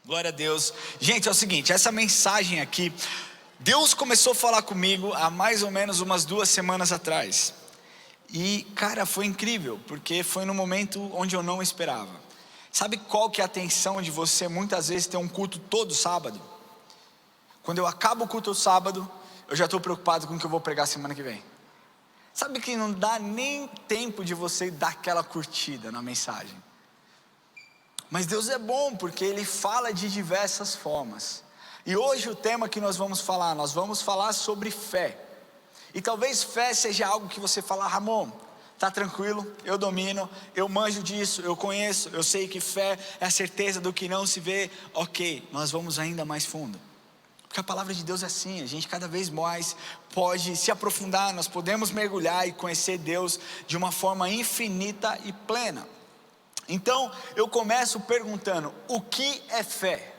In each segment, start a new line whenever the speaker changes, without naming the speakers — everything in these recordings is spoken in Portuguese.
Glória a Deus. Gente, é o seguinte, essa mensagem aqui, Deus começou a falar comigo há mais ou menos umas 2 semanas atrás. E, cara, foi incrível, porque foi no momento onde eu não esperava. Sabe qual que é a tensão de você muitas vezes ter um culto todo sábado? Quando eu acabo o culto sábado, eu já estou preocupado com o que eu vou pregar semana que vem. Sabe que não dá nem tempo de você dar aquela curtida na mensagem. Mas Deus é bom, porque Ele fala de diversas formas. E hoje o tema que nós vamos falar sobre fé. E talvez fé seja algo que você fala: Ramon, tá tranquilo, eu domino, eu manjo disso, eu conheço, eu sei que fé é a certeza do que não se vê. Ok, nós vamos ainda mais fundo. Porque a palavra de Deus é assim, a gente cada vez mais pode se aprofundar, nós podemos mergulhar e conhecer Deus de uma forma infinita e plena. Então, eu começo perguntando: o que é fé?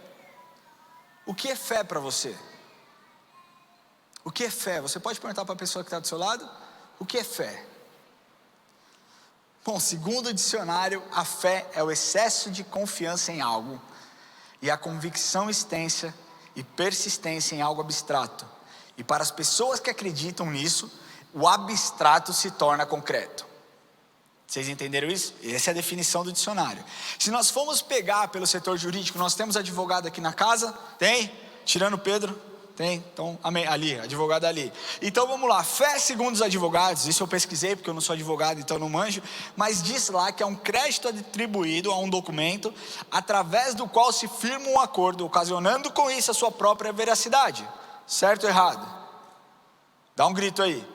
O que é fé para você? O que é fé? Você pode perguntar para a pessoa que está do seu lado: o que é fé? Bom, segundo o dicionário, a fé é o excesso de confiança em algo e a convicção extensa e persistência em algo abstrato. E para as pessoas que acreditam nisso, o abstrato se torna concreto. Vocês entenderam isso? Essa é a definição do dicionário. Se nós formos pegar pelo setor jurídico, nós temos advogado aqui na casa? Tem? Tirando o Pedro? Tem? Então, amém. Ali, advogado ali. Então vamos lá, fé segundo os advogados, isso eu pesquisei porque eu não sou advogado, então não manjo, mas diz lá que é um crédito atribuído a um documento, através do qual se firma um acordo, ocasionando com isso a sua própria veracidade. Certo ou errado? Dá um grito aí.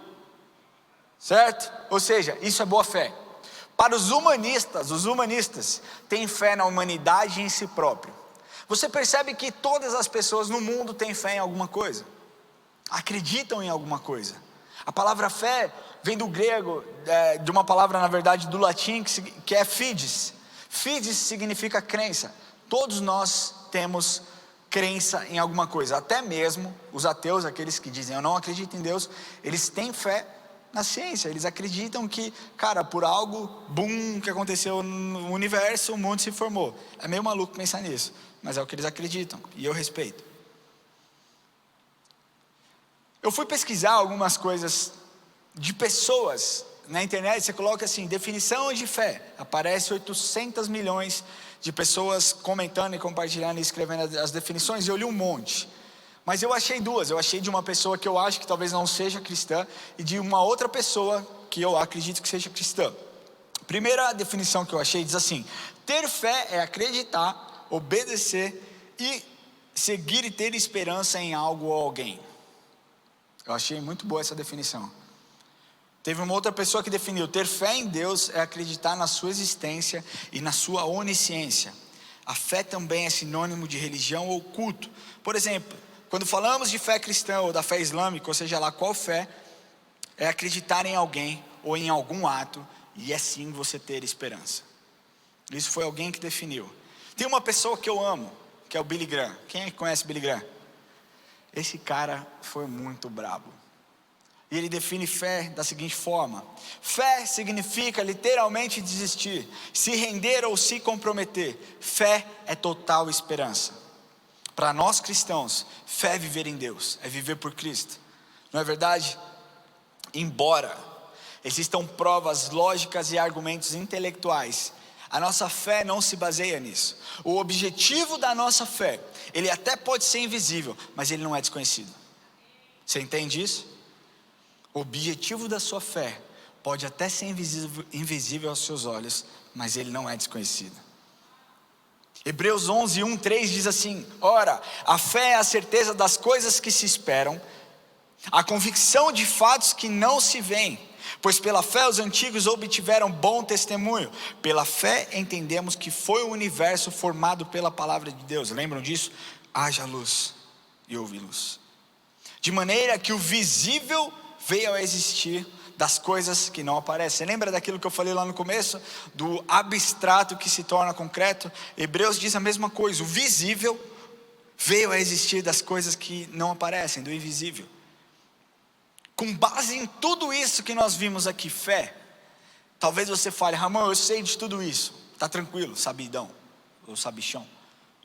Certo? Ou seja, isso é boa fé. Para os humanistas têm fé na humanidade e em si próprio. Você percebe que todas as pessoas no mundo têm fé em alguma coisa, acreditam em alguma coisa. A palavra fé vem do grego, de uma palavra na verdade do latim, que é fides. Fides significa crença. Todos nós temos crença em alguma coisa, até mesmo os ateus, aqueles que dizem eu não acredito em Deus, eles têm fé na ciência, eles acreditam que, cara, por algo, que aconteceu no universo, o mundo se formou. É meio maluco pensar nisso, mas é o que eles acreditam, e eu respeito. Eu fui pesquisar algumas coisas de pessoas na internet, você coloca assim, definição de fé, aparece 800 milhões de pessoas comentando e compartilhando e escrevendo as definições, e eu li um monte. Mas eu achei 2, eu achei de uma pessoa que eu acho que talvez não seja cristã, e de uma outra pessoa que eu acredito que seja cristã. Primeira definição que eu achei diz assim: ter fé é acreditar, obedecer e seguir e ter esperança em algo ou alguém. Eu achei muito boa essa definição. Teve uma outra pessoa que definiu: ter fé em Deus é acreditar na sua existência e na sua onisciência. A fé também é sinônimo de religião ou culto. Por exemplo, quando falamos de fé cristã ou da fé islâmica, ou seja lá qual fé, é acreditar em alguém ou em algum ato, e assim você ter esperança. Isso foi alguém que definiu. Tem uma pessoa que eu amo, que é o Billy Graham. Quem conhece Billy Graham? Esse cara foi muito brabo. E ele define fé da seguinte forma: fé significa literalmente desistir, se render ou se comprometer. Fé é total esperança. Para nós cristãos, fé é viver em Deus, é viver por Cristo. Não é verdade? Embora existam provas lógicas e argumentos intelectuais, a nossa fé não se baseia nisso. O objetivo da nossa fé, ele até pode ser invisível, mas ele não é desconhecido. Você entende isso? O objetivo da sua fé pode até ser invisível aos seus olhos, mas ele não é desconhecido. Hebreus 11, 1, 3 diz assim: ora, a fé é a certeza das coisas que se esperam, a convicção de fatos que não se veem, pois pela fé os antigos obtiveram bom testemunho. Pela fé entendemos que foi o universo formado pela palavra de Deus. Lembram disso? Haja luz e houve luz. De maneira que o visível veio a existir das coisas que não aparecem. Você lembra daquilo que eu falei lá no começo? Do abstrato que se torna concreto? Hebreus diz a mesma coisa. O visível veio a existir das coisas que não aparecem, do invisível. Com base em tudo isso que nós vimos aqui, fé, talvez você fale: Ramon, eu sei de tudo isso. Tá tranquilo, sabidão, ou sabichão.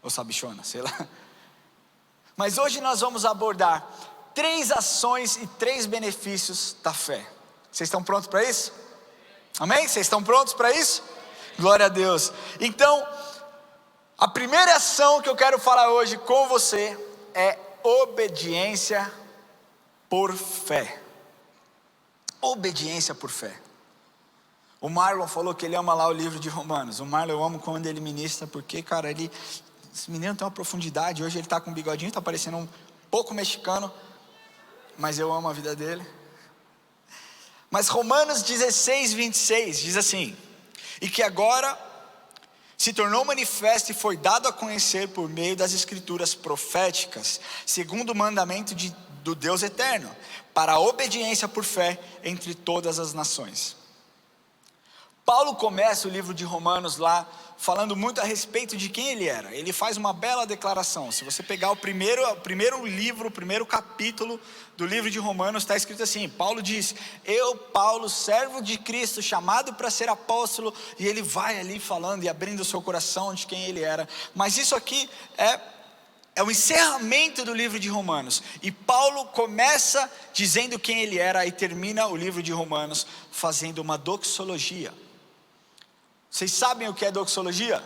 ou sabichona, sei lá. Mas hoje nós vamos abordar 3 ações e 3 benefícios da fé. Vocês estão prontos para isso? Amém? Vocês estão prontos para isso? Glória a Deus. Então, a primeira ação que eu quero falar hoje com você é obediência por fé. Obediência por fé. O Marlon falou que ele ama lá o livro de Romanos. O Marlon eu amo quando ele ministra, porque, cara, esse menino tem uma profundidade. Hoje ele está com um bigodinho, está parecendo um pouco mexicano, mas eu amo a vida dele. Mas Romanos 16, 26 diz assim: e que agora se tornou manifesto e foi dado a conhecer por meio das escrituras proféticas, segundo o mandamento do Deus eterno, para a obediência por fé entre todas as nações. Paulo começa o livro de Romanos lá, falando muito a respeito de quem ele era. Ele faz uma bela declaração. Se você pegar o primeiro capítulo do livro de Romanos, está escrito assim: Paulo diz: eu, Paulo, servo de Cristo, chamado para ser apóstolo. E ele vai ali falando e abrindo o seu coração de quem ele era. Mas isso aqui é o encerramento do livro de Romanos. E Paulo começa dizendo quem ele era e termina o livro de Romanos fazendo uma doxologia. Vocês sabem o que é doxologia?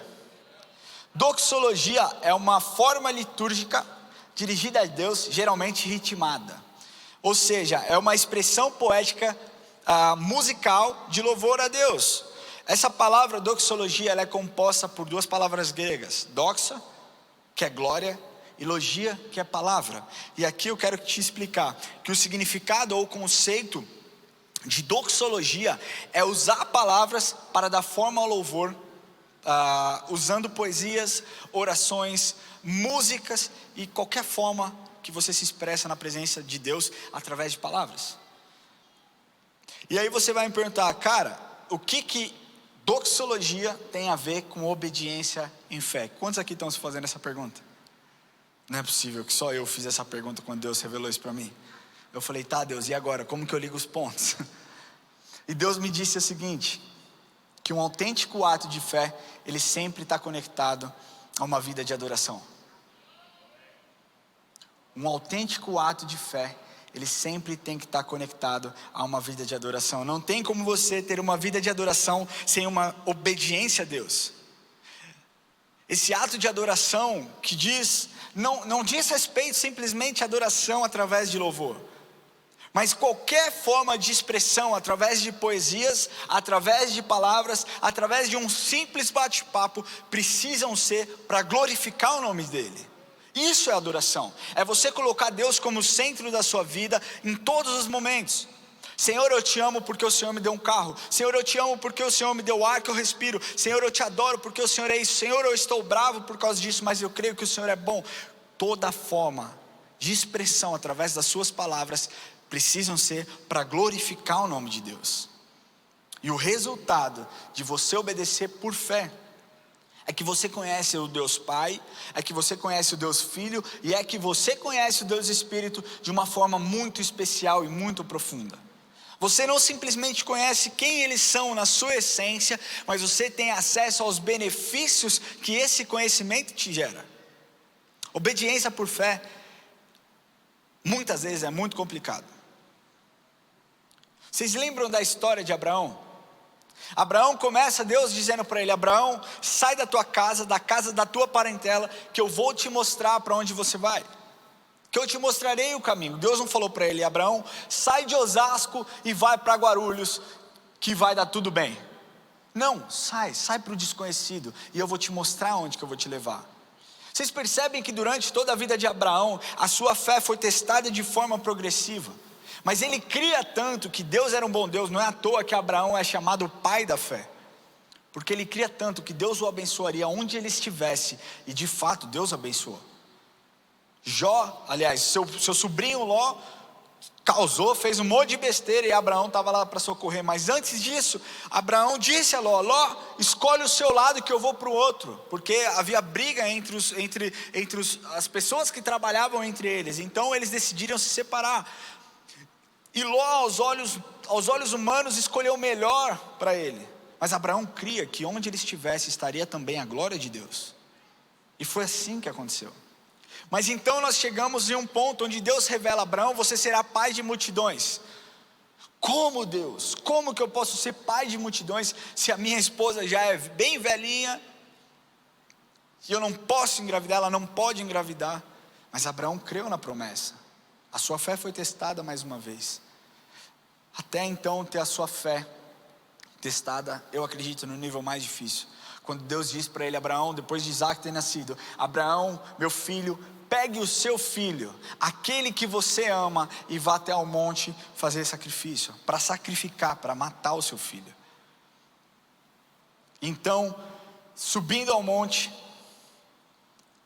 Doxologia é uma forma litúrgica dirigida a Deus, geralmente ritmada. Ou seja, é uma expressão poética musical de louvor a Deus. Essa palavra doxologia, ela é composta por 2 palavras gregas: doxa, que é glória, e logia, que é palavra. E aqui eu quero te explicar que o significado ou conceito de doxologia é usar palavras para dar forma ao louvor, usando poesias, orações, músicas e qualquer forma que você se expressa na presença de Deus através de palavras. E aí você vai me perguntar: cara, o que doxologia tem a ver com obediência em fé? Quantos aqui estão se fazendo essa pergunta? Não é possível que só eu fiz essa pergunta quando Deus revelou isso para mim. Eu falei: tá, Deus, e agora? Como que eu ligo os pontos? E Deus me disse o seguinte: que um autêntico ato de fé, ele sempre está conectado a uma vida de adoração. Um autêntico ato de fé, ele sempre tem que estar conectado a uma vida de adoração. Não tem como você ter uma vida de adoração sem uma obediência a Deus. Esse ato de adoração que não diz respeito simplesmente à adoração através de louvor, mas qualquer forma de expressão, através de poesias, através de palavras, através de um simples bate-papo, precisam ser para glorificar o nome dele. Isso é adoração, é você colocar Deus como centro da sua vida em todos os momentos. Senhor, eu te amo porque o Senhor me deu um carro. Senhor, eu te amo porque o Senhor me deu o ar que eu respiro. Senhor, eu te adoro porque o Senhor é isso. Senhor, eu estou bravo por causa disso, mas eu creio que o Senhor é bom. Toda forma de expressão através das suas palavras precisam ser para glorificar o nome de Deus. E o resultado de você obedecer por fé é que você conhece o Deus Pai, é que você conhece o Deus Filho, e é que você conhece o Deus Espírito de uma forma muito especial e muito profunda. Você não simplesmente conhece quem eles são na sua essência, mas você tem acesso aos benefícios que esse conhecimento te gera. Obediência por fé, muitas vezes é muito complicado. Vocês lembram da história de Abraão? Abraão começa Deus dizendo para ele: Abraão, sai da tua casa, da casa da tua parentela, que eu vou te mostrar para onde você vai, que eu te mostrarei o caminho. Deus não falou para ele: Abraão, sai de Osasco e vai para Guarulhos, que vai dar tudo bem. Não, sai para o desconhecido, e eu vou te mostrar onde que eu vou te levar. Vocês percebem que durante toda a vida de Abraão, a sua fé foi testada de forma progressiva. Mas ele cria tanto que Deus era um bom Deus. Não é à toa que Abraão é chamado o pai da fé, porque ele cria tanto que Deus o abençoaria onde ele estivesse. E de fato Deus abençoou. Jó, aliás, seu sobrinho Ló fez um monte de besteira, e Abraão estava lá para socorrer. Mas antes disso, Abraão disse a Ló: Ló, escolhe o seu lado que eu vou para o outro, porque havia briga entre as pessoas que trabalhavam entre eles. Então eles decidiram se separar. E Ló, aos olhos humanos, escolheu o melhor para ele. Mas Abraão cria que onde ele estivesse estaria também a glória de Deus. E foi assim que aconteceu. Mas então nós chegamos em um ponto onde Deus revela a Abraão: você será pai de multidões. Como, Deus? Como que eu posso ser pai de multidões se a minha esposa já é bem velhinha e eu não posso engravidar, ela não pode engravidar? Mas Abraão creu na promessa. A sua fé foi testada mais uma vez. Até então ter a sua fé testada, eu acredito, no nível mais difícil. Quando Deus diz para ele: Abraão, depois de Isaac ter nascido: Abraão, meu filho, pegue o seu filho, aquele que você ama, e vá até ao monte fazer sacrifício, para sacrificar, para matar o seu filho. Então, subindo ao monte,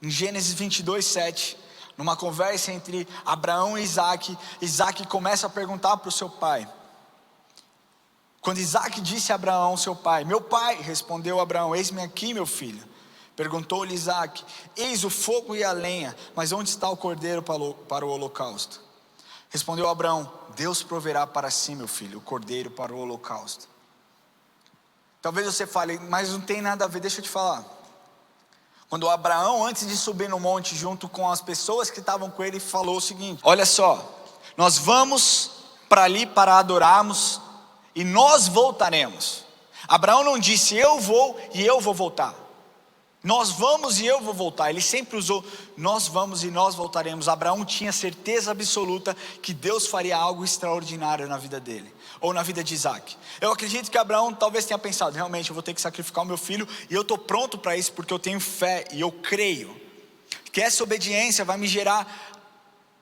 em Gênesis 22:7, numa conversa entre Abraão e Isaac, Isaac começa a perguntar para o seu pai. Quando Isaac disse a Abraão, seu pai: meu pai, respondeu Abraão: eis-me aqui, meu filho. Perguntou-lhe Isaac: eis o fogo e a lenha, mas onde está o cordeiro para o holocausto? Respondeu Abraão: Deus proverá para si, meu filho, o cordeiro para o holocausto. Talvez você fale: mas não tem nada a ver. Deixa eu te falar. Quando Abraão, antes de subir no monte junto com as pessoas que estavam com ele, falou o seguinte: olha só, nós vamos para ali para adorarmos e nós voltaremos. Abraão não disse: eu vou e eu vou voltar. Nós vamos e eu vou voltar. Ele sempre usou nós vamos e nós voltaremos. Abraão tinha certeza absoluta que Deus faria algo extraordinário na vida dele, ou na vida de Isaac. Eu acredito que Abraão talvez tenha pensado: realmente eu vou ter que sacrificar o meu filho, e eu estou pronto para isso, porque eu tenho fé e eu creio que essa obediência vai me gerar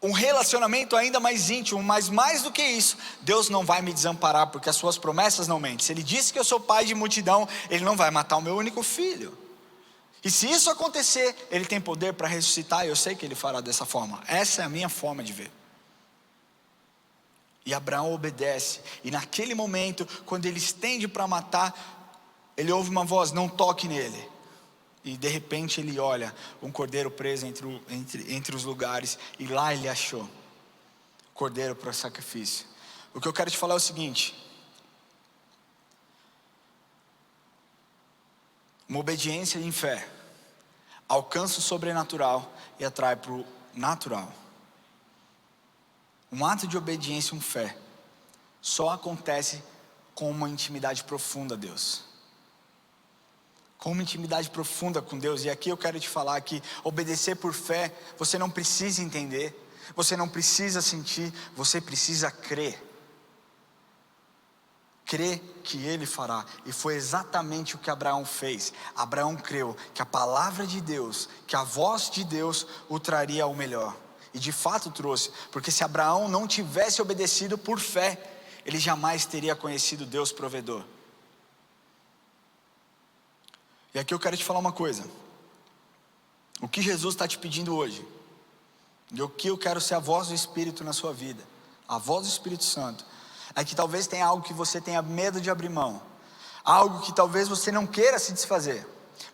um relacionamento ainda mais íntimo. Mas mais do que isso, Deus não vai me desamparar, porque as suas promessas não mentem. Se Ele disse que eu sou pai de multidão, Ele não vai matar o meu único filho. E se isso acontecer, Ele tem poder para ressuscitar, e eu sei que Ele fará dessa forma. Essa é a minha forma de ver. E Abraão obedece, e naquele momento, quando ele estende para matar, ele ouve uma voz: não toque nele. E de repente ele olha um cordeiro preso entre os lugares, e lá ele achou cordeiro para o sacrifício. O que eu quero te falar é o seguinte: uma obediência em fé alcança o sobrenatural e atrai para o natural. Um ato de obediência, fé, só acontece com uma intimidade profunda a Deus. Com uma intimidade profunda com Deus. E aqui eu quero te falar que obedecer por fé, você não precisa entender, você não precisa sentir, você precisa crer. Crer que Ele fará. E foi exatamente o que Abraão fez. Abraão creu que a palavra de Deus, que a voz de Deus o traria ao melhor. E de fato trouxe, porque se Abraão não tivesse obedecido por fé, ele jamais teria conhecido Deus provedor. E aqui eu quero te falar uma coisa: o que Jesus está te pedindo hoje, e o que eu quero ser a voz do Espírito na sua vida, a voz do Espírito Santo, é que talvez tenha algo que você tenha medo de abrir mão, algo que talvez você não queira se desfazer,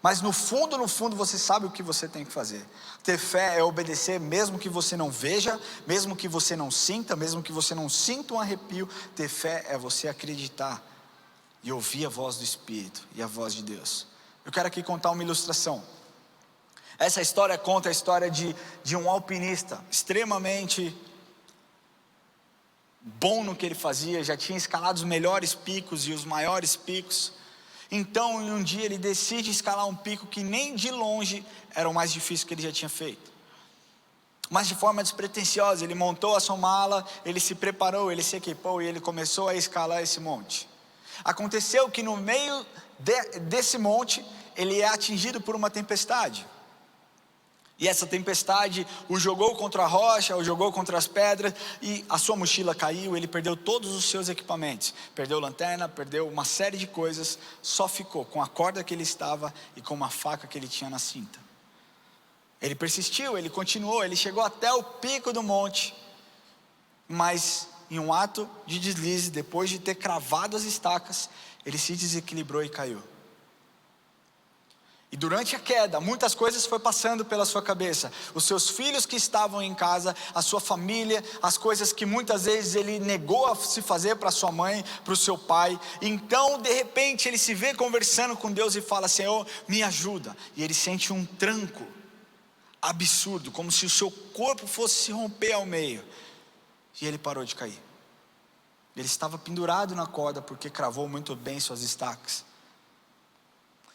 mas no fundo você sabe o que você tem que fazer. Ter fé é obedecer mesmo que você não veja, mesmo que você não sinta, mesmo que você não sinta um arrepio. Ter fé é você acreditar e ouvir a voz do Espírito e a voz de Deus. Eu quero aqui contar uma ilustração. Essa história conta a história de um alpinista extremamente bom no que ele fazia, já tinha escalado os melhores picos e os maiores picos. Então, em um dia ele decide escalar um pico que nem de longe era o mais difícil que ele já tinha feito. Mas de forma despretensiosa, ele montou a sua mala, ele se preparou, ele se equipou e ele começou a escalar esse monte. Aconteceu que no meio desse monte, ele é atingido por uma tempestade. E essa tempestade o jogou contra a rocha, o jogou contra as pedras, e a sua mochila caiu, ele perdeu todos os seus equipamentos. Perdeu lanterna, perdeu uma série de coisas, só ficou com a corda que ele estava e com uma faca que ele tinha na cinta. Ele persistiu, ele continuou, ele chegou até o pico do monte, mas em um ato de deslize, depois de ter cravado as estacas, ele se desequilibrou e caiu. E durante a queda, muitas coisas foram passando pela sua cabeça. Os seus filhos que estavam em casa, a sua família, as coisas que muitas vezes ele negou a se fazer para sua mãe, para o seu pai. Então, de repente, ele se vê conversando com Deus e fala: Senhor, me ajuda. E ele sente um tranco absurdo, como se o seu corpo fosse se romper ao meio. E ele parou de cair. Ele estava pendurado na corda porque cravou muito bem suas estacas.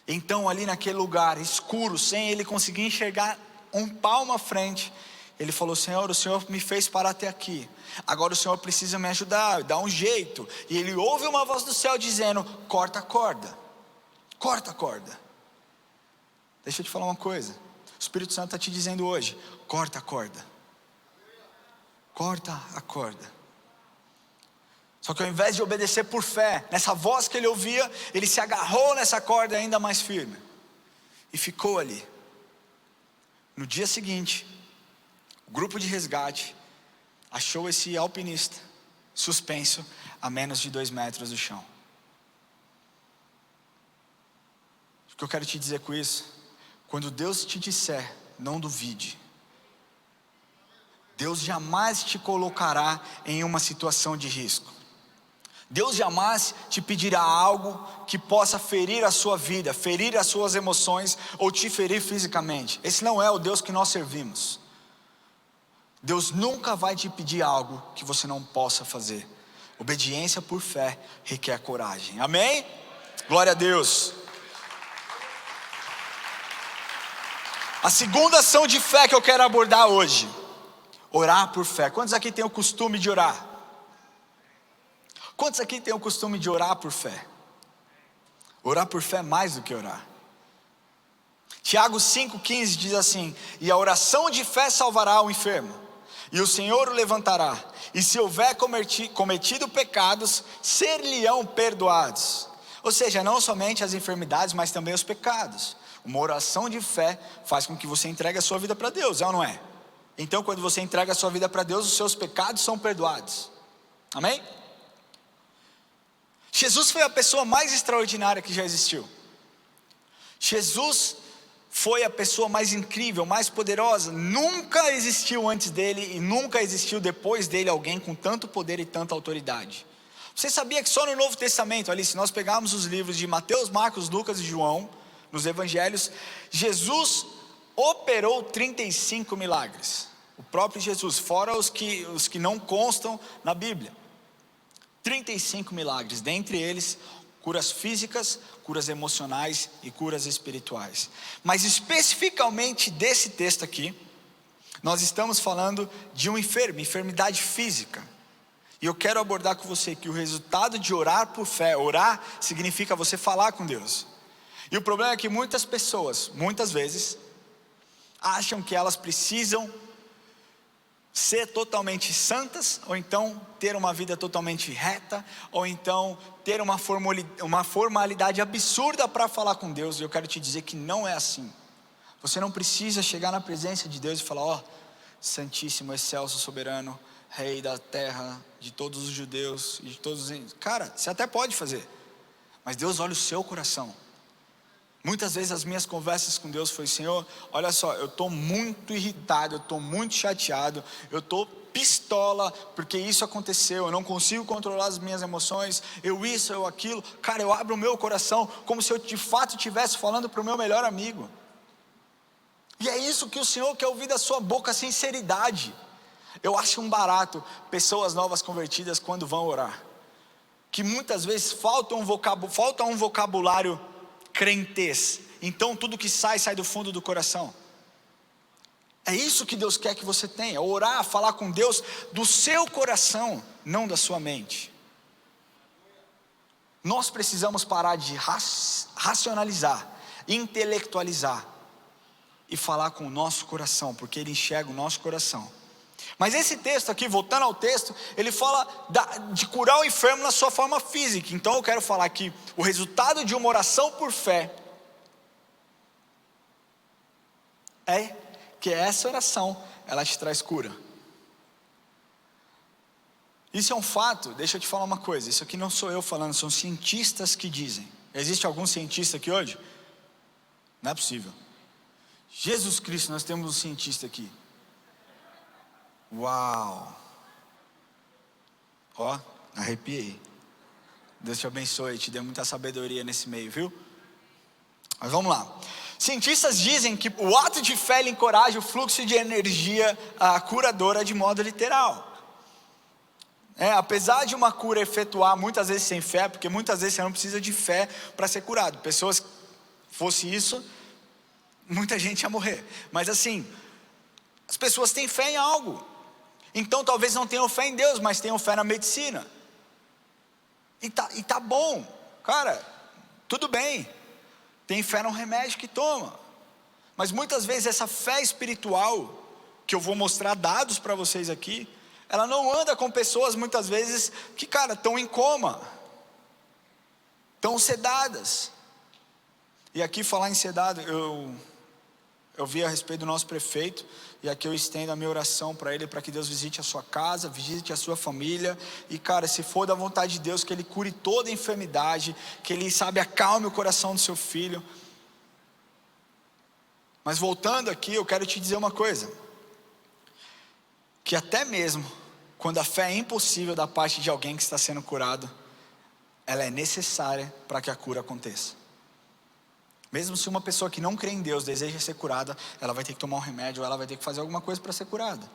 Então ali naquele lugar escuro, sem ele conseguir enxergar um palmo à frente, ele falou: Senhor, o Senhor me fez parar até aqui, agora o Senhor precisa me ajudar, dá um jeito. E ele ouve uma voz do céu dizendo: corta a corda, corta a corda. Deixa eu te falar uma coisa, o Espírito Santo está te dizendo hoje: corta a corda, corta a corda. Só que ao invés de obedecer por fé, nessa voz que ele ouvia, ele se agarrou nessa corda ainda mais firme e ficou ali. No dia seguinte, o grupo de resgate achou esse alpinista suspenso a menos de 2 metros do chão. O que eu quero te dizer com isso? Quando Deus te disser, não duvide. Deus jamais te colocará em uma situação de risco. Deus jamais te pedirá algo que possa ferir a sua vida, ferir as suas emoções ou te ferir fisicamente. Esse não é o Deus que nós servimos. Deus nunca vai te pedir algo que você não possa fazer. Obediência por fé requer coragem. Amém? Glória a Deus. A segunda ação de fé que eu quero abordar hoje: orar por fé. Quantos aqui têm o costume de orar? Quantos aqui têm o costume de orar por fé? Orar por fé é mais do que orar. Tiago 5,15 diz assim: e a oração de fé salvará o enfermo, e o Senhor o levantará, e se houver cometido pecados, ser-lhe-ão perdoados. Ou seja, não somente as enfermidades, mas também os pecados. Uma oração de fé faz com que você entregue a sua vida para Deus, é ou não é? Então quando você entrega a sua vida para Deus, os seus pecados são perdoados. Amém? Jesus foi a pessoa mais extraordinária que já existiu. Jesus foi a pessoa mais incrível, mais poderosa. Nunca existiu antes dele e nunca existiu depois dele alguém com tanto poder e tanta autoridade. Você sabia que só no Novo Testamento, ali, se nós pegarmos os livros de Mateus, Marcos, Lucas e João, nos evangelhos, Jesus operou 35 milagres. O próprio Jesus, fora os que não constam na Bíblia. 35 milagres, dentre eles curas físicas, curas emocionais e curas espirituais. Mas especificamente desse texto aqui, nós estamos falando de um enfermo, enfermidade física. E eu quero abordar com você que o resultado de orar por fé, orar significa você falar com Deus. E o problema é que muitas pessoas, muitas vezes, acham que elas precisam ser totalmente santas, ou então ter uma vida totalmente reta, ou então ter uma formalidade absurda para falar com Deus. E eu quero te dizer que não é assim. Você não precisa chegar na presença de Deus e falar: ó, Santíssimo, Excelso, Soberano, Rei da terra, de todos os judeus, e de todos os... Cara, você até pode fazer, mas Deus olha o seu coração. Muitas vezes as minhas conversas com Deus foi: Senhor, olha só, eu estou muito irritado, eu estou muito chateado, eu estou pistola, porque isso aconteceu, eu não consigo controlar as minhas emoções, eu aquilo. Cara, eu abro o meu coração como se eu de fato estivesse falando para o meu melhor amigo. E é isso que o Senhor quer ouvir da sua boca, sinceridade. Eu acho um barato pessoas novas convertidas quando vão orar, que muitas vezes falta um vocabulário crentez, então tudo que sai do fundo do coração. É isso que Deus quer que você tenha: orar, falar com Deus do seu coração, não da sua mente. Nós precisamos parar de racionalizar, intelectualizar e falar com o nosso coração, porque Ele enxerga o nosso coração. Mas esse texto aqui, voltando ao texto, ele fala de curar o enfermo na sua forma física. Então eu quero falar que o resultado de uma oração por fé é que essa oração, ela te traz cura. Isso é um fato. Deixa eu te falar uma coisa, isso aqui não sou eu falando, são cientistas que dizem. Existe algum cientista aqui hoje? Não é possível. Jesus Cristo, nós temos um cientista aqui. Uau! Ó, arrepiei. Deus te abençoe, te dê muita sabedoria nesse meio, viu? Mas vamos lá. Cientistas dizem que o ato de fé ele encoraja o fluxo de energia curadora de modo literal. Apesar de uma cura efetuar muitas vezes sem fé, porque muitas vezes você não precisa de fé para ser curado. Pessoas, fosse isso, muita gente ia morrer. Mas assim, as pessoas têm fé em algo. Então talvez não tenham fé em Deus, mas tenham fé na medicina. E tá bom, cara, tudo bem. Tem fé no remédio que toma. Mas muitas vezes essa fé espiritual, que eu vou mostrar dados para vocês aqui, ela não anda com pessoas muitas vezes que, cara, estão em coma, estão sedadas. E aqui falar em sedado, eu vi a respeito do nosso prefeito, e aqui eu estendo a minha oração para ele, para que Deus visite a sua casa, visite a sua família, e cara, se for da vontade de Deus, que Ele cure toda a enfermidade, que Ele, acalme o coração do seu filho. Mas voltando aqui, eu quero te dizer uma coisa, que até mesmo, quando a fé é impossível da parte de alguém que está sendo curado, ela é necessária para que a cura aconteça. Mesmo se uma pessoa que não crê em Deus deseja ser curada, ela vai ter que tomar um remédio, ou ela vai ter que fazer alguma coisa para ser curada.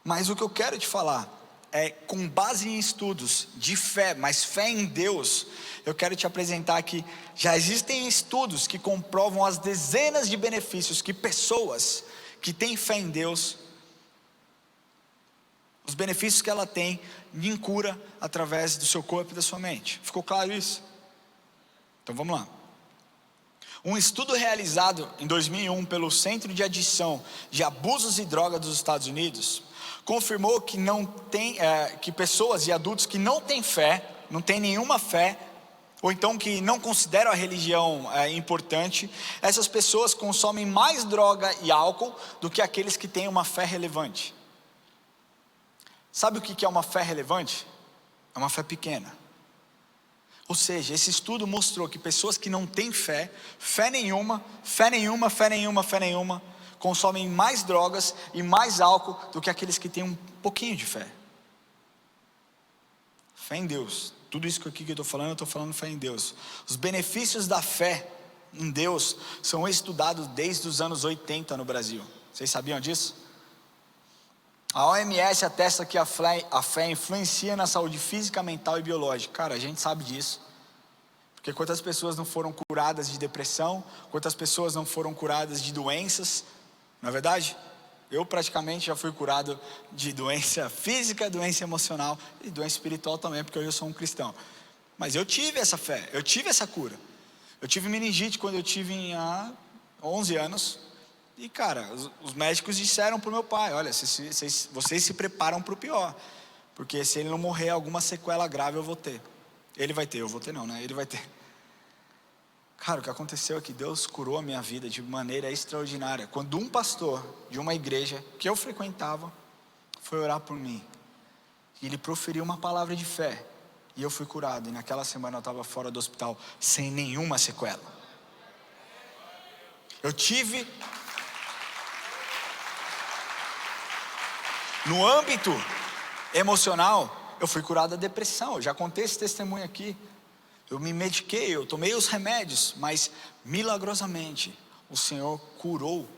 Mas o que eu quero te falar é, com base em estudos de fé, mas fé em Deus, eu quero te apresentar que já existem estudos que comprovam as dezenas de benefícios que pessoas que têm fé em Deus, os benefícios que ela tem em cura através do seu corpo e da sua mente. Ficou claro isso? Então vamos lá. Um estudo realizado em 2001 pelo Centro de Adição de Abusos e Drogas dos Estados Unidos confirmou que que pessoas e adultos que não têm fé, não têm nenhuma fé, ou então que não consideram a religião importante, essas pessoas consomem mais droga e álcool do que aqueles que têm uma fé relevante. Sabe o que é uma fé relevante? É uma fé pequena. Ou seja, esse estudo mostrou que pessoas que não têm fé nenhuma, consomem mais drogas e mais álcool do que aqueles que têm um pouquinho de fé. Fé em Deus. Tudo isso aqui que eu estou falando fé em Deus. Os benefícios da fé em Deus são estudados desde os anos 80 no Brasil. Vocês sabiam disso? A OMS atesta que a fé influencia na saúde física, mental e biológica. Cara, a gente sabe disso. Porque quantas pessoas não foram curadas de depressão, quantas pessoas não foram curadas de doenças, não é verdade? Eu praticamente já fui curado de doença física, doença emocional e doença espiritual também, porque hoje eu sou um cristão. Mas eu tive essa fé, eu tive essa cura. Eu tive meningite quando eu tive 11 anos. E cara, os médicos disseram para o meu pai: olha, vocês se preparam para o pior, porque se ele não morrer, alguma sequela grave eu vou ter. Ele vai ter, eu vou ter não, né? Ele vai ter. Cara, o que aconteceu é que Deus curou a minha vida de maneira extraordinária. Quando um pastor de uma igreja que eu frequentava foi orar por mim, e ele proferiu uma palavra de fé, e eu fui curado. E naquela semana eu estava fora do hospital sem nenhuma sequela. Eu tive... No âmbito emocional, eu fui curado da depressão. Eu já contei esse testemunho aqui. Eu me mediquei, eu tomei os remédios, mas milagrosamente o Senhor curou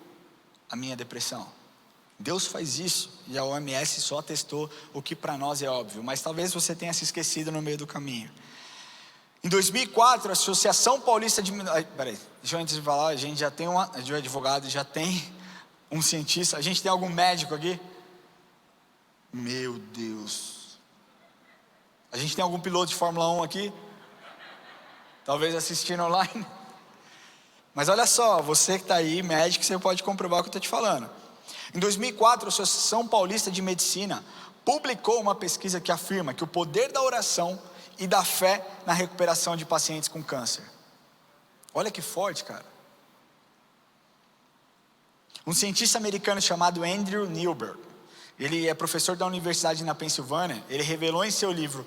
a minha depressão. Deus faz isso, e a OMS só atestou o que para nós é óbvio, mas talvez você tenha se esquecido no meio do caminho. Em 2004, a Associação Paulista de... Peraí, deixa eu antes de falar, a gente já tem um advogado, já tem um cientista, a gente tem algum médico aqui? Meu Deus. A gente tem algum piloto de Fórmula 1 aqui? Talvez assistindo online. Mas olha só, você que está aí, médico, você pode comprovar o que eu estou te falando. Em 2004, a Associação Paulista de Medicina publicou uma pesquisa que afirma que o poder da oração e da fé na recuperação de pacientes com câncer. Olha que forte, cara. Um cientista americano chamado Andrew Newberg, ele é professor da universidade na Pensilvânia, ele revelou em seu livro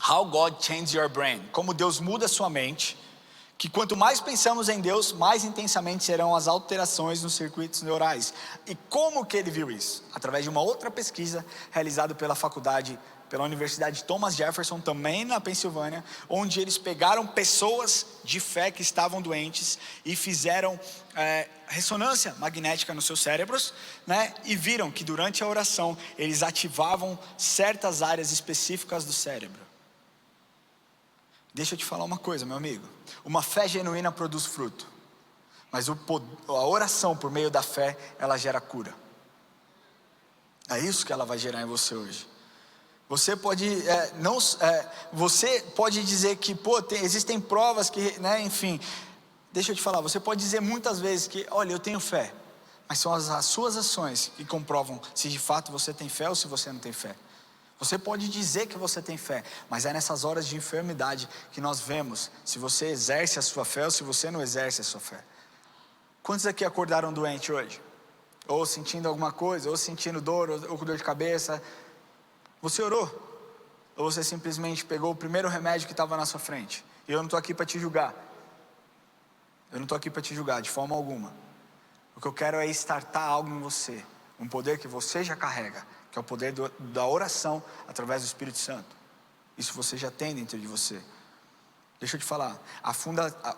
How God Changed Your Brain, como Deus muda a sua mente, que quanto mais pensamos em Deus, mais intensamente serão as alterações nos circuitos neurais. E como que ele viu isso? Através de uma outra pesquisa realizada pela faculdade pela Universidade Thomas Jefferson, também na Pensilvânia, onde eles pegaram pessoas de fé que estavam doentes e fizeram ressonância magnética nos seus cérebros, né? E viram que durante a oração eles ativavam certas áreas específicas do cérebro. Deixa eu te falar uma coisa, meu amigo. Uma fé genuína produz fruto, mas a oração por meio da fé, ela gera cura. É isso que ela vai gerar em você hoje. Você pode você pode dizer que existem provas que, né, enfim. Deixa eu te falar, você pode dizer muitas vezes que, olha, eu tenho fé, mas são as suas ações que comprovam se de fato você tem fé ou se você não tem fé. Você pode dizer que você tem fé, mas é nessas horas de enfermidade que nós vemos se você exerce a sua fé ou se você não exerce a sua fé. Quantos aqui acordaram doente hoje? Ou sentindo alguma coisa, ou sentindo dor, ou com dor de cabeça? Você orou? Ou você simplesmente pegou o primeiro remédio que estava na sua frente? E eu não estou aqui para te julgar. Eu não estou aqui para te julgar de forma alguma. O que eu quero é startar algo em você, um poder que você já carrega, que é o poder da oração através do Espírito Santo. Isso você já tem dentro de você. Deixa eu te falar,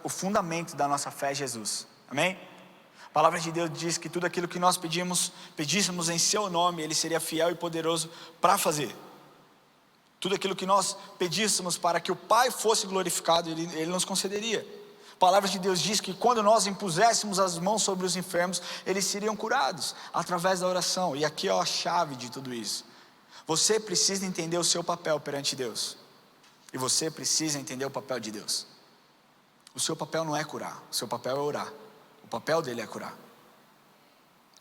o fundamento da nossa fé é Jesus, amém? A palavra de Deus diz que tudo aquilo que nós pedíssemos em seu nome, Ele seria fiel e poderoso para fazer. Tudo aquilo que nós pedíssemos para que o Pai fosse glorificado, Ele nos concederia. A palavra de Deus diz que quando nós impuséssemos as mãos sobre os enfermos, eles seriam curados, através da oração. E aqui é a chave de tudo isso. Você precisa entender o seu papel perante Deus. E você precisa entender o papel de Deus. O seu papel não é curar, o seu papel é orar. O papel dele é curar.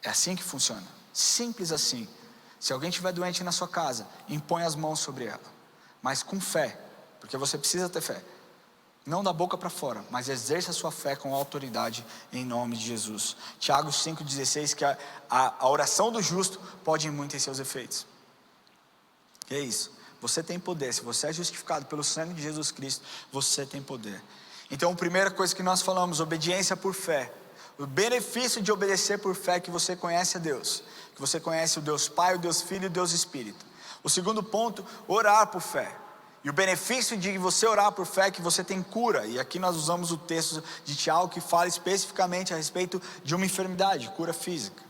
É assim que funciona, simples assim. Se alguém estiver doente na sua casa, impõe as mãos sobre ela, mas com fé, porque você precisa ter fé. Não da boca para fora, mas exerça a sua fé com autoridade em nome de Jesus. Tiago 5,16, que a oração do justo pode ir muito em seus efeitos. E é isso, você tem poder. Se você é justificado pelo sangue de Jesus Cristo, você tem poder. Então a primeira coisa que nós falamos, obediência por fé. O benefício de obedecer por fé é que você conhece a Deus, que você conhece o Deus Pai, o Deus Filho e o Deus Espírito. O segundo ponto, orar por fé. E o benefício de você orar por fé é que você tem cura. E aqui nós usamos o texto de Tiago que fala especificamente a respeito de uma enfermidade, cura física.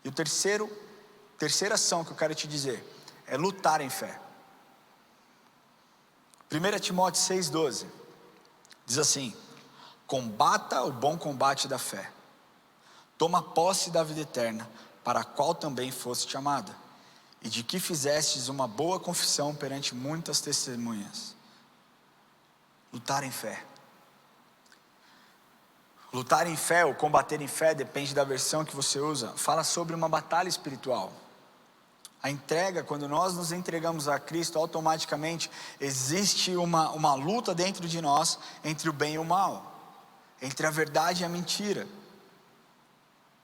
E a terceira ação que eu quero te dizer é lutar em fé. 1 Timóteo 6,12 diz assim: combata o bom combate da fé, toma posse da vida eterna, para a qual também foste chamada, e de que fizestes uma boa confissão perante muitas testemunhas. Lutar em fé. Lutar em fé ou combater em fé, depende da versão que você usa, fala sobre uma batalha espiritual. A entrega, quando nós nos entregamos a Cristo, automaticamente existe uma luta dentro de nós entre o bem e o mal, entre a verdade e a mentira.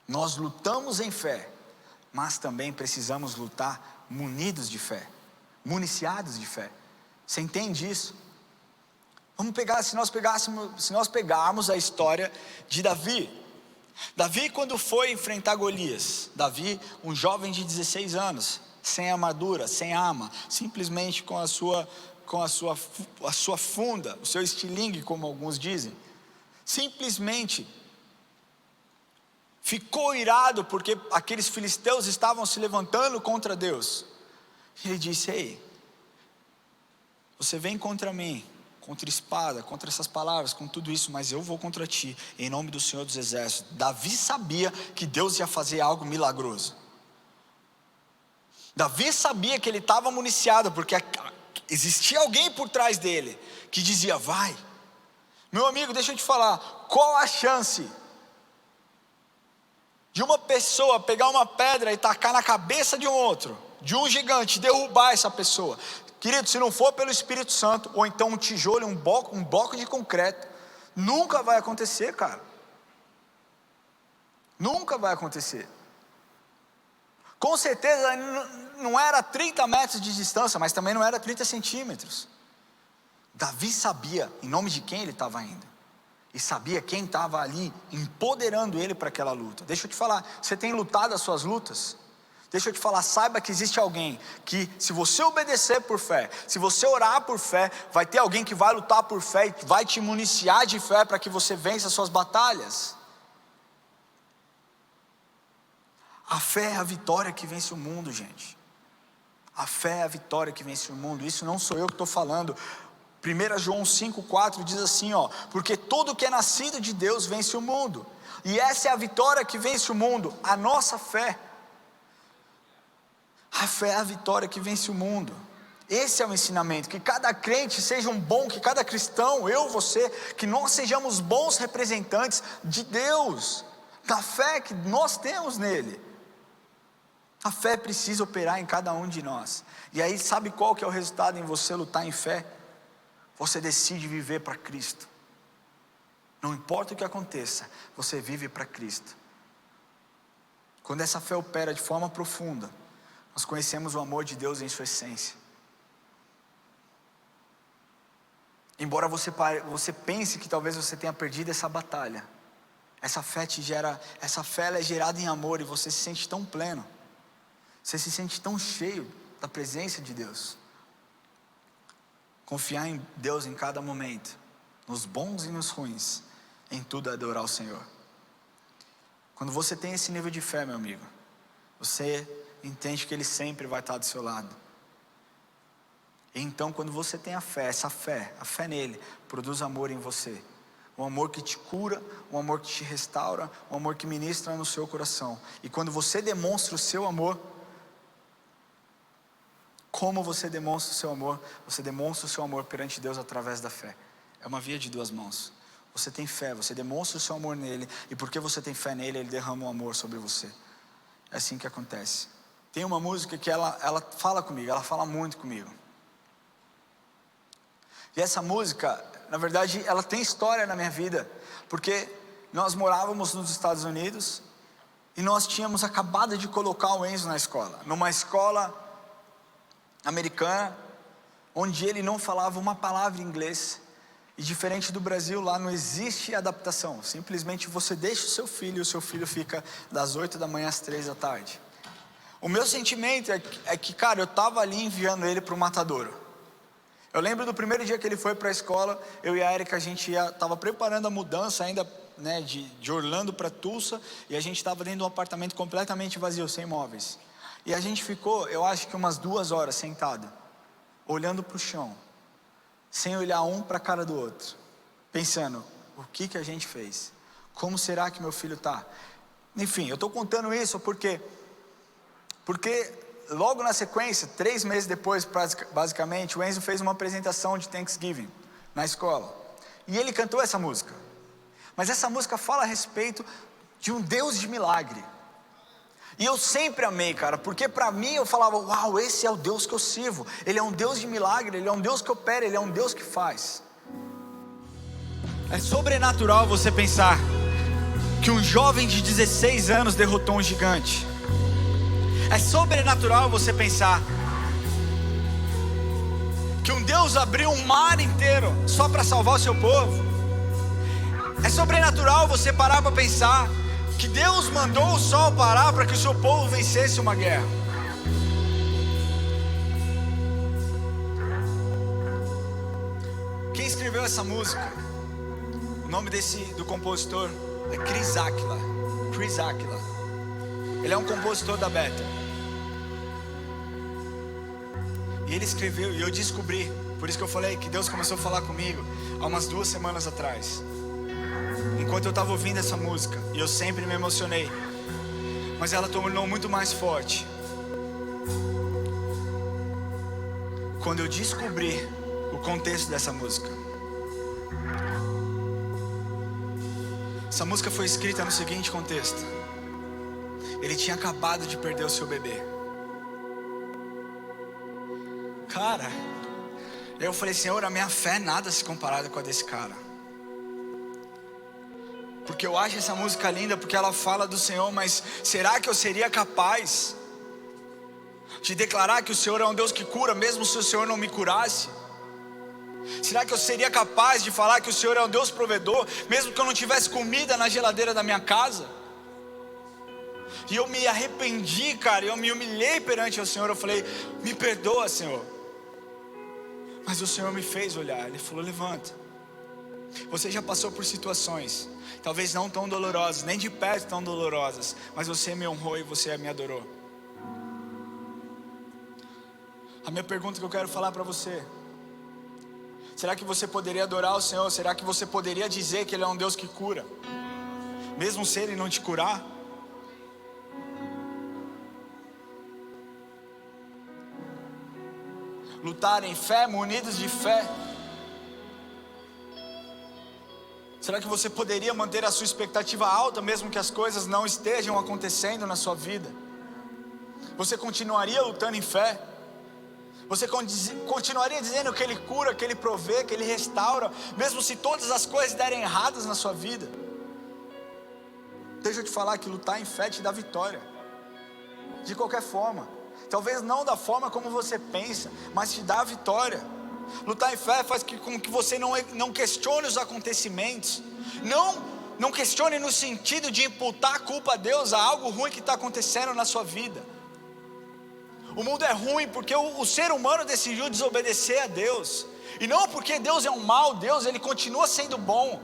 Nós lutamos em fé, mas também precisamos lutar munidos de fé, municiados de fé. Você entende isso? Vamos pegar, se nós pegarmos a história de Davi. Davi, quando foi enfrentar Golias, Davi, um jovem de 16 anos, sem armadura, sem arma, simplesmente com a sua funda, o seu estilingue, como alguns dizem, simplesmente ficou irado porque aqueles filisteus estavam se levantando contra Deus. E ele disse: ei, você vem contra mim, contra espada, contra essas palavras, com tudo isso, mas eu vou contra ti, em nome do Senhor dos Exércitos. Davi sabia que Deus ia fazer algo milagroso. Davi sabia que ele estava municiado, porque existia alguém por trás dele, que dizia: vai. Meu amigo, deixa eu te falar, qual a chance de uma pessoa pegar uma pedra e tacar na cabeça de um outro, de um gigante, derrubar essa pessoa? Querido, se não for pelo Espírito Santo, ou então um tijolo, um bloco de concreto, nunca vai acontecer, cara. Nunca vai acontecer. Com certeza não era 30 metros de distância, mas também não era 30 centímetros. Davi sabia em nome de quem ele estava indo, e sabia quem estava ali empoderando ele para aquela luta. Deixa eu te falar, você tem lutado as suas lutas? Deixa eu te falar, saiba que existe alguém que, se você obedecer por fé, se você orar por fé, vai ter alguém que vai lutar por fé e vai te municiar de fé para que você vença as suas batalhas. A fé é a vitória que vence o mundo, gente. A fé é a vitória que vence o mundo. Isso não sou eu que estou falando. 1 João 5,4 diz assim, porque todo que é nascido de Deus vence o mundo. E essa é a vitória que vence o mundo, a nossa fé. A fé é a vitória que vence o mundo. Esse é o ensinamento, que cada crente seja um bom, que cada cristão, eu, você, que nós sejamos bons representantes de Deus, da fé que nós temos nele. A fé precisa operar em cada um de nós. E aí sabe qual que é o resultado em você lutar em fé? Você decide viver para Cristo. Não importa o que aconteça, você vive para Cristo. Quando essa fé opera de forma profunda, nós conhecemos o amor de Deus em sua essência. Embora você pense que talvez você tenha perdido essa batalha, essa fé ela é gerada em amor e você se sente tão pleno. Você se sente tão cheio da presença de Deus. Confiar em Deus em cada momento, nos bons e nos ruins, em tudo adorar o Senhor. Quando você tem esse nível de fé, meu amigo, você entende que Ele sempre vai estar do seu lado. E então quando você tem a fé nele, produz amor em você. Um amor que te cura, um amor que te restaura, um amor que ministra no seu coração. E quando você demonstra o seu amor, como você demonstra o seu amor? Você demonstra o seu amor perante Deus através da fé. É uma via de duas mãos. Você tem fé, você demonstra o seu amor nele, e porque você tem fé nele, ele derrama um amor sobre você. É assim que acontece. Tem uma música que ela fala comigo, ela fala muito comigo. E essa música, na verdade, ela tem história na minha vida, porque nós morávamos nos Estados Unidos, e nós tínhamos acabado de colocar o Enzo na escola, numa escola americana, onde ele não falava uma palavra em inglês. E diferente do Brasil, lá não existe adaptação. Simplesmente você deixa o seu filho, e o seu filho fica das 8 da manhã às 3 da tarde. O meu sentimento é que, cara, eu estava ali enviando ele para o matadouro. Eu lembro do primeiro dia que ele foi para a escola, eu e a Erika, a gente estava preparando a mudança ainda, né, de Orlando para Tulsa, e a gente estava dentro de um apartamento completamente vazio, sem móveis. E a gente ficou, eu acho que umas 2 horas sentado, olhando para o chão, sem olhar um para a cara do outro, pensando, o que a gente fez? Como será que meu filho está? Enfim, eu estou contando isso porque logo na sequência, 3 meses depois, basicamente, o Enzo fez uma apresentação de Thanksgiving na escola. E ele cantou essa música. Mas essa música fala a respeito de um Deus de milagre. E eu sempre amei, cara, porque para mim eu falava, uau, esse é o Deus que eu sirvo. Ele é um Deus de milagre, Ele é um Deus que opera, Ele é um Deus que faz. É sobrenatural você pensar que um jovem de 16 anos derrotou um gigante. É sobrenatural você pensar que um Deus abriu um mar inteiro só para salvar o seu povo. É sobrenatural você parar para pensar que Deus mandou o sol parar para que o seu povo vencesse uma guerra. Quem escreveu essa música? O nome do compositor é Chris Aquila. Chris Aquila. Ele é um compositor da Bethel. E ele escreveu, e eu descobri, por isso que eu falei que Deus começou a falar comigo há umas 2 semanas atrás, enquanto eu estava ouvindo essa música, e eu sempre me emocionei, mas ela tornou muito mais forte quando eu descobri o contexto dessa música. Essa música foi escrita no seguinte contexto: ele tinha acabado de perder o seu bebê. Cara, eu falei, Senhor, a minha fé é nada se comparada com a desse cara. Porque eu acho essa música linda, porque ela fala do Senhor, mas será que eu seria capaz de declarar que o Senhor é um Deus que cura, mesmo se o Senhor não me curasse? Será que eu seria capaz de falar que o Senhor é um Deus provedor, mesmo que eu não tivesse comida na geladeira da minha casa? E eu me arrependi, cara, eu me humilhei perante o Senhor. Eu falei, me perdoa, Senhor. Mas o Senhor me fez olhar, Ele falou, levanta. Você já passou por situações, talvez não tão dolorosas, nem de perto tão dolorosas, mas você me honrou e você me adorou. A minha pergunta que eu quero falar para você: será que você poderia adorar o Senhor? Será que você poderia dizer que Ele é um Deus que cura, mesmo se Ele não te curar? Lutar em fé, munidos de fé. Será que você poderia manter a sua expectativa alta, mesmo que as coisas não estejam acontecendo na sua vida? Você continuaria lutando em fé? Você continuaria dizendo que Ele cura, que Ele provê, que Ele restaura, mesmo se todas as coisas derem erradas na sua vida? Deixa eu te falar que lutar em fé te dá vitória, de qualquer forma. Talvez não da forma como você pensa, mas te dá vitória. Lutar em fé faz com que você não questione os acontecimentos. Não questione no sentido de imputar a culpa a Deus, a algo ruim que está acontecendo na sua vida. O mundo é ruim porque o ser humano decidiu desobedecer a Deus. E não porque Deus é um mau Deus, Ele continua sendo bom.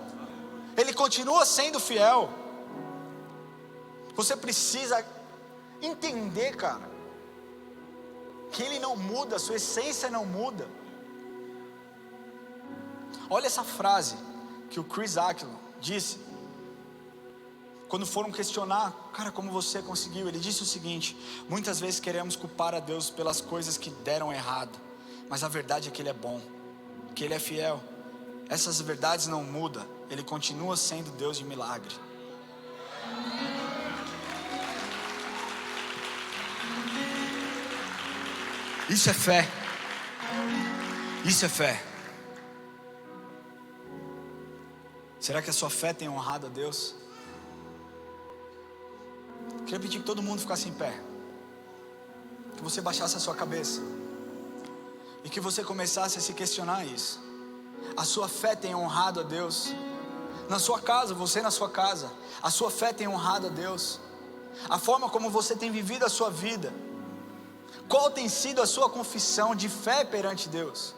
Ele continua sendo fiel. Você precisa entender, cara, que Ele não muda, a sua essência não muda. Olha essa frase que o Chris Aquilon disse, quando foram questionar, cara, como você conseguiu? Ele disse o seguinte: muitas vezes queremos culpar a Deus pelas coisas que deram errado, mas a verdade é que Ele é bom, que Ele é fiel. Essas verdades não mudam, Ele continua sendo Deus de milagre. Isso é fé. Isso é fé. Será que a sua fé tem honrado a Deus? Queria pedir que todo mundo ficasse em pé, que você baixasse a sua cabeça e que você começasse a se questionar isso. A sua fé tem honrado a Deus? Na sua casa, você na sua casa, a sua fé tem honrado a Deus? A forma como você tem vivido a sua vida, qual tem sido a sua confissão de fé perante Deus?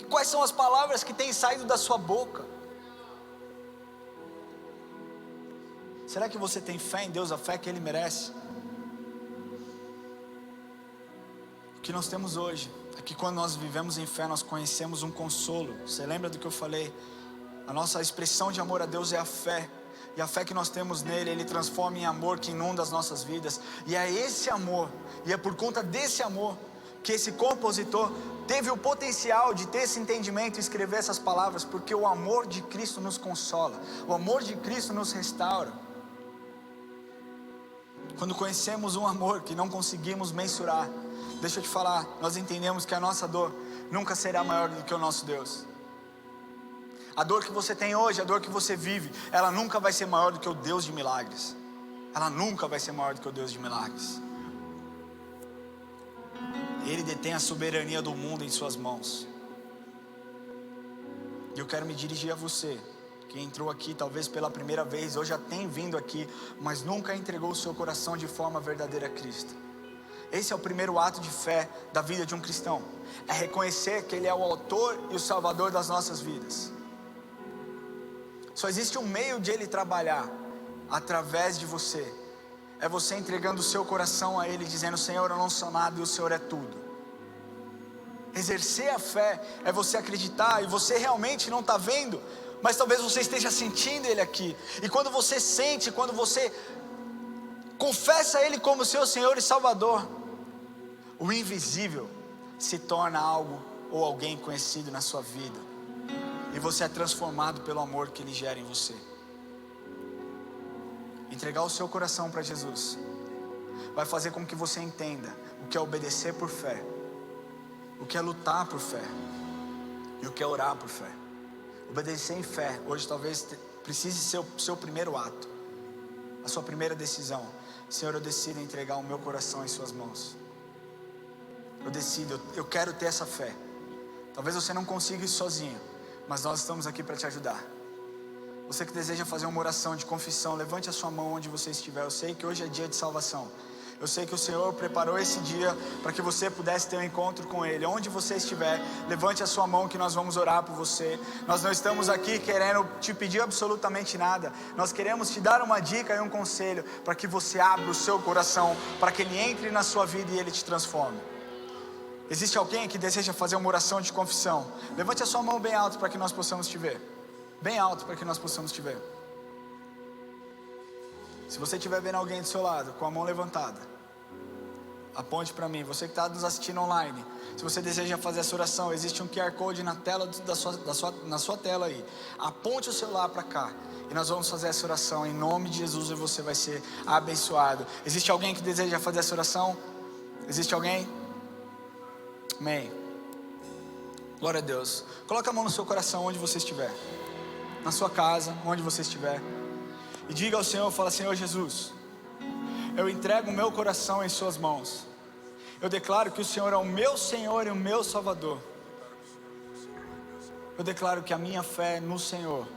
Quais são as palavras que têm saído da sua boca? Será que você tem fé em Deus, a fé que Ele merece? O que nós temos hoje é que quando nós vivemos em fé, nós conhecemos um consolo. Você lembra do que eu falei? A nossa expressão de amor a Deus é a fé. E a fé que nós temos nele, Ele transforma em amor que inunda as nossas vidas. E é esse amor, e é por conta desse amor, que esse compositor teve o potencial de ter esse entendimento e escrever essas palavras. Porque o amor de Cristo nos consola, o amor de Cristo nos restaura. Quando conhecemos um amor que não conseguimos mensurar, deixa eu te falar, nós entendemos que a nossa dor nunca será maior do que o nosso Deus. A dor que você tem hoje, a dor que você vive, ela nunca vai ser maior do que o Deus de milagres. Ela nunca vai ser maior do que o Deus de milagres. Ele detém a soberania do mundo em suas mãos. E eu quero me dirigir a você, que entrou aqui talvez pela primeira vez, ou já tem vindo aqui, mas nunca entregou o seu coração de forma verdadeira a Cristo. Esse é o primeiro ato de fé da vida de um cristão. É reconhecer que Ele é o autor e o salvador das nossas vidas. Só existe um meio de Ele trabalhar, através de você. É você entregando o seu coração a Ele, dizendo: Senhor, eu não sou nada e o Senhor é tudo. Exercer a fé é você acreditar, e você realmente não está vendo, mas talvez você esteja sentindo Ele aqui. E quando você sente, quando você confessa Ele como seu Senhor e Salvador, o invisível se torna algo ou alguém conhecido na sua vida. E você é transformado pelo amor que Ele gera em você. Entregar o seu coração para Jesus vai fazer com que você entenda o que é obedecer por fé, o que é lutar por fé e o que é orar por fé. Obedecer em fé, hoje talvez precise ser o seu primeiro ato, a sua primeira decisão. Senhor, eu decido entregar o meu coração em suas mãos. Eu decido, eu quero ter essa fé. Talvez você não consiga isso sozinho, mas nós estamos aqui para te ajudar. Você que deseja fazer uma oração de confissão, levante a sua mão onde você estiver. Eu sei que hoje é dia de salvação. Eu sei que o Senhor preparou esse dia para que você pudesse ter um encontro com Ele. Onde você estiver, levante a sua mão que nós vamos orar por você. Nós não estamos aqui querendo te pedir absolutamente nada. Nós queremos te dar uma dica e um conselho para que você abra o seu coração, para que Ele entre na sua vida e Ele te transforme. Existe alguém que deseja fazer uma oração de confissão? Levante a sua mão bem alto para que nós possamos te ver. Bem alto para que nós possamos te ver. Se você estiver vendo alguém do seu lado com a mão levantada, aponte para mim. Você que está nos assistindo online, se você deseja fazer essa oração, existe um QR Code na tela na sua tela aí. Aponte o celular para cá e nós vamos fazer essa oração em nome de Jesus e você vai ser abençoado. Existe alguém que deseja fazer essa oração? Existe alguém? Amém. Glória a Deus. Coloca a mão no seu coração onde você estiver, na sua casa, onde você estiver, e diga ao Senhor, fala: Senhor Jesus, eu entrego o meu coração em suas mãos. Eu declaro que o Senhor é o meu Senhor e o meu Salvador. Eu declaro que a minha fé no Senhor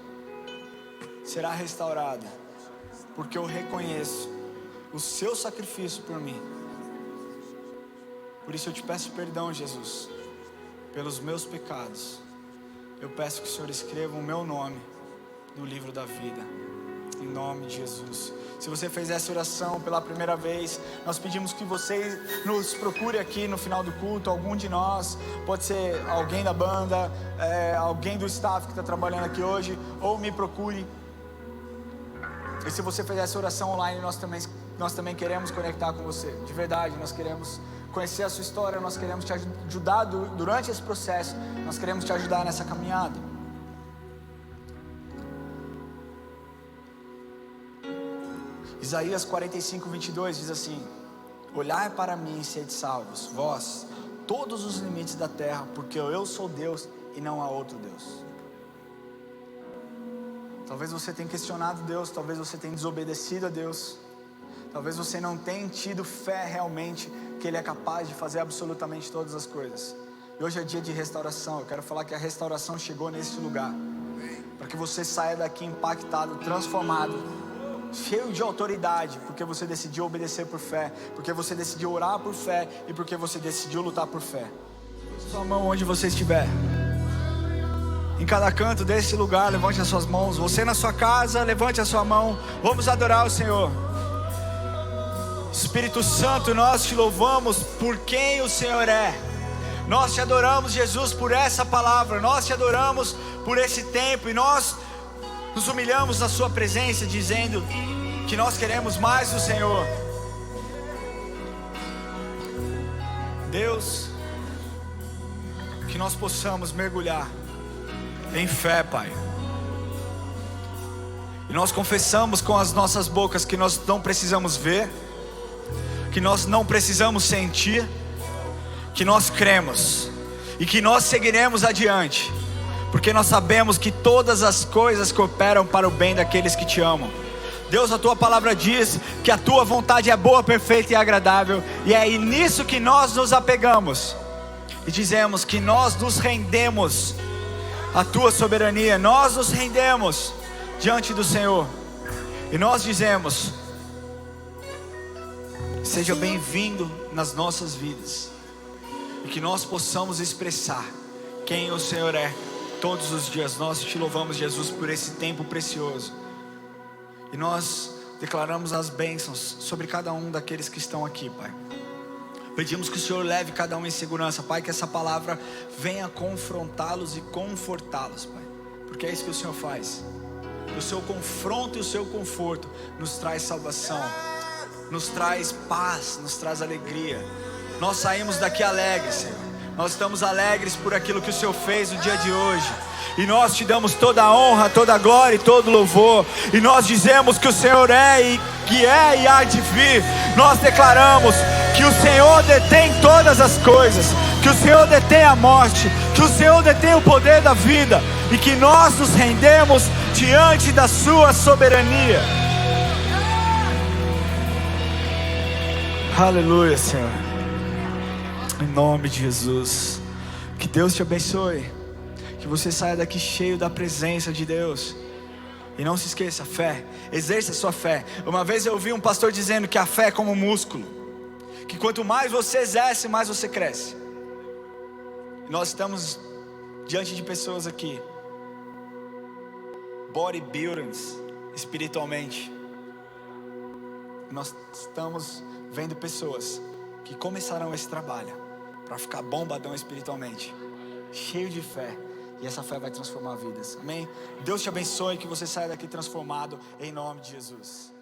será restaurada, porque eu reconheço o seu sacrifício por mim. Por isso eu te peço perdão, Jesus, pelos meus pecados. Eu peço que o Senhor escreva o meu nome no livro da vida, em nome de Jesus. Se você fez essa oração pela primeira vez, nós pedimos que você nos procure aqui no final do culto. Algum de nós, pode ser alguém da banda, alguém do staff que está trabalhando aqui hoje, ou me procure. E se você fez essa oração online, nós também queremos conectar com você, de verdade. Nós queremos conhecer a sua história, nós queremos te ajudar durante esse processo, nós queremos te ajudar nessa caminhada. Isaías 45, 22 diz assim: olhai para mim e sede salvos, vós, todos os limites da terra, porque eu sou Deus e não há outro Deus. Talvez você tenha questionado Deus, talvez você tenha desobedecido a Deus, talvez você não tenha tido fé realmente que Ele é capaz de fazer absolutamente todas as coisas. E hoje é dia de restauração. Eu quero falar que a restauração chegou nesse lugar, para que você saia daqui impactado, transformado, cheio de autoridade, porque você decidiu obedecer por fé, porque você decidiu orar por fé e porque você decidiu lutar por fé. Sua mão onde você estiver, em cada canto desse lugar, levante as suas mãos. Você na sua casa, levante a sua mão. Vamos adorar o Senhor. Espírito Santo, nós te louvamos por quem o Senhor é. Nós te adoramos, Jesus, por essa palavra. Nós te adoramos por esse tempo. E nós nos humilhamos na sua presença, dizendo que nós queremos mais do Senhor. Deus, que nós possamos mergulhar em fé, Pai. E nós confessamos com as nossas bocas que nós não precisamos ver, que nós não precisamos sentir, que nós cremos e que nós seguiremos adiante, porque nós sabemos que todas as coisas cooperam para o bem daqueles que te amam. Deus, a tua palavra diz que a tua vontade é boa, perfeita e agradável, e é nisso que nós nos apegamos e dizemos que nós nos rendemos à tua soberania. Nós nos rendemos diante do Senhor e nós dizemos: seja bem-vindo nas nossas vidas, e que nós possamos expressar quem o Senhor é todos os dias. Nós te louvamos, Jesus, por esse tempo precioso, e nós declaramos as bênçãos sobre cada um daqueles que estão aqui, Pai. Pedimos que o Senhor leve cada um em segurança, Pai, que essa palavra venha confrontá-los e confortá-los, Pai, porque é isso que o Senhor faz. O seu confronto e o seu conforto nos traz salvação, nos traz paz, nos traz alegria. Nós saímos daqui alegres, Senhor. Nós estamos alegres por aquilo que o Senhor fez no dia de hoje, e nós te damos toda a honra, toda a glória e todo o louvor. E nós dizemos que o Senhor é e há de vir. Nós declaramos que o Senhor detém todas as coisas, que o Senhor detém a morte, que o Senhor detém o poder da vida, e que nós nos rendemos diante da sua soberania. Aleluia, Senhor. Em nome de Jesus. Que Deus te abençoe, que você saia daqui cheio da presença de Deus, E não se esqueça, fé, exerça a sua fé. Uma vez eu ouvi um pastor dizendo que a fé é como um músculo, que quanto mais você exerce, mais você cresce. E nós estamos diante de pessoas aqui, bodybuilders espiritualmente. Nós estamos vendo pessoas que começarão esse trabalho para ficar bombadão espiritualmente, cheio de fé. E essa fé vai transformar vidas, amém? Deus te abençoe, que você saia daqui transformado, em nome de Jesus.